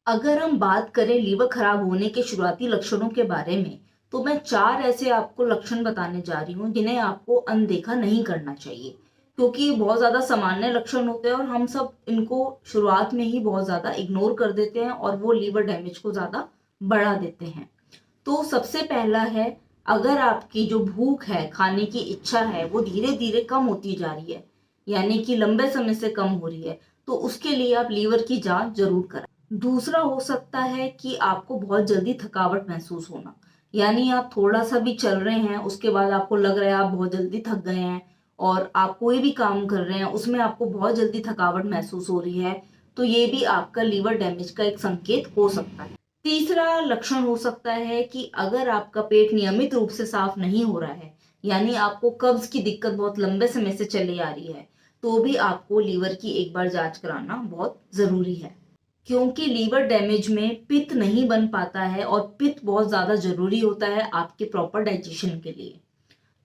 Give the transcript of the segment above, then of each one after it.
अगर हम बात करें लीवर खराब होने के शुरुआती लक्षणों के बारे में, तो मैं 4 ऐसे आपको लक्षण बताने जा रही हूँ, जिन्हें आपको अनदेखा नहीं करना चाहिए। क्योंकि ये बहुत ज़्यादा सामान्य लक्षण होते हैं और हम सब इनको शुरुआत में ही बहुत ज़्यादा इग्नोर कर देते हैं और वो लीवर डैमेज को ज़्यादा बढ़ा देते हैं। तो सबसे पहला है, अगर आपकी जो भूख है, खाने की इच्छा है, वो धीरे-धीरे कम होती जा रही है, यानी कि लंबे समय से कम हो रही है, तो उसके लिए आप लीवर की जाँच ज़रूर कराएँ। दूसरा हो सकता है कि आपको बहुत जल्दी थकावट महसूस होना, यानी आप थोड़ा-सा भी चल रहे हैं, उसके बाद आपको लग रहा है आप बहुत जल्दी थक गए हैं और आप कोई भी काम कर रहे हैं, उसमें आपको बहुत जल्दी थकावट महसूस हो रही है, तो ये भी आपका लीवर डैमेज का एक संकेत हो सकता है। तीसरा लक्षण हो सकता है कि अगर आपका पेट नियमित रूप से साफ नहीं हो रहा है, यानी आपको कब्ज़ की दिक्कत बहुत लंबे समय से चली आ रही है, तो भी आपको लीवर की एक बार जाँच कराना बहुत ज़रूरी है। क्योंकि लीवर डैमेज में पित्त नहीं बन पाता है और पित्त बहुत ज़्यादा ज़रूरी होता है आपके प्रॉपर डाइजेशन के लिए।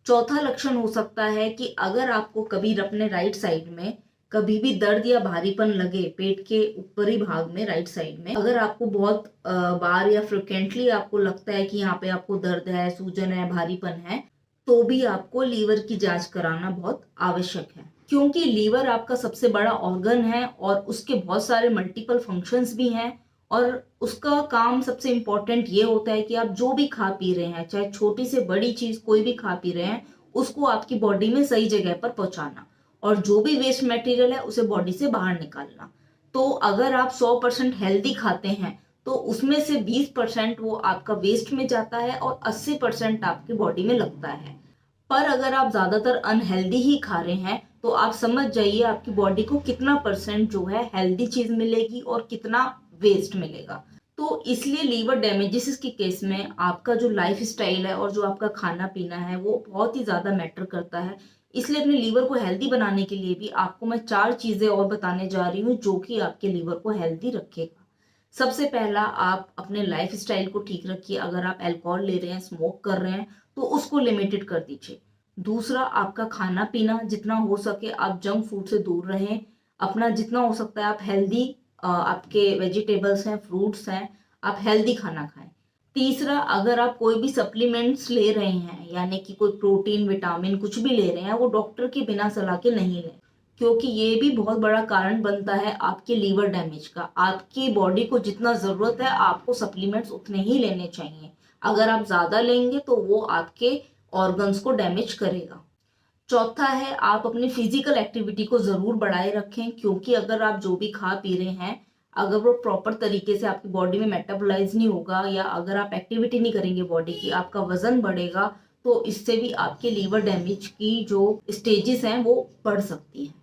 चौथा लक्षण हो सकता है कि अगर आपको कभी अपने राइट साइड में कभी भी दर्द या भारीपन लगे पेट के ऊपरी भाग में राइट साइड में, अगर आपको बहुत बार या फ्रिक्वेंटली आपको लगता है कि यहाँ पे आपको दर्द है, सूजन है, भारीपन है, तो भी आपको लीवर की जांच कराना बहुत आवश्यक है। क्योंकि लीवर आपका सबसे बड़ा ऑर्गन है और उसके बहुत सारे मल्टीपल फंक्शंस भी हैं और उसका काम सबसे इम्पोर्टेंट ये होता है कि आप जो भी खा पी रहे हैं, चाहे छोटी से बड़ी चीज कोई भी खा पी रहे हैं, उसको आपकी बॉडी में सही जगह पर पहुंचाना और जो भी वेस्ट मटेरियल है उसे बॉडी से बाहर निकालना। तो अगर आप 100% हेल्दी खाते हैं, तो उसमें से 20% वो आपका वेस्ट में जाता है और 80% आपकी बॉडी में लगता है। पर अगर आप ज्यादातर अनहेल्दी ही खा रहे हैं, तो आप समझ जाइए आपकी बॉडी को कितना परसेंट जो है हेल्दी चीज मिलेगी और कितना वेस्ट मिलेगा। तो इसलिए लीवर डैमेजेस के केस में आपका जो लाइफ स्टाइल है और जो आपका खाना पीना है वो बहुत ही ज्यादा मैटर करता है। इसलिए अपने लीवर को हेल्दी बनाने के लिए भी आपको मैं 4 चीजें और बताने जा रही हूँ जो कि आपके लीवर को हेल्दी रखेगा। सबसे पहला, आप अपने लाइफ स्टाइल को ठीक रखिए। अगर आप अल्कोहल ले रहे हैं, स्मोक कर रहे हैं, तो उसको लिमिटेड कर दीजिए। दूसरा, आपका खाना पीना जितना हो सके आप जंक फूड से दूर रहें। अपना जितना हो सकता है आप हेल्दी, आपके वेजिटेबल्स हैं, फ्रूट्स हैं, आप हेल्दी खाना खाएं। तीसरा, अगर आप कोई भी सप्लीमेंट्स ले रहे हैं, यानी कि कोई प्रोटीन, विटामिन कुछ भी ले रहे हैं, वो डॉक्टर के बिना सलाह के नहीं लें, क्योंकि ये भी बहुत बड़ा कारण बनता है आपके लीवर डैमेज का। आपकी बॉडी को जितना जरूरत है आपको सप्लीमेंट्स उतने ही लेने चाहिए। अगर आप ज्यादा लेंगे तो वो आपके ऑर्गन्स को डैमेज करेगा। चौथा है, आप अपनी फिजिकल एक्टिविटी को जरूर बढ़ाए रखें, क्योंकि अगर आप जो भी खा पी रहे हैं, अगर वो प्रॉपर तरीके से आपकी बॉडी में मेटाबोलाइज नहीं होगा या अगर आप एक्टिविटी नहीं करेंगे बॉडी की, आपका वजन बढ़ेगा, तो इससे भी आपके लीवर डैमेज की जो स्टेजेस हैं वो बढ़ सकती हैं।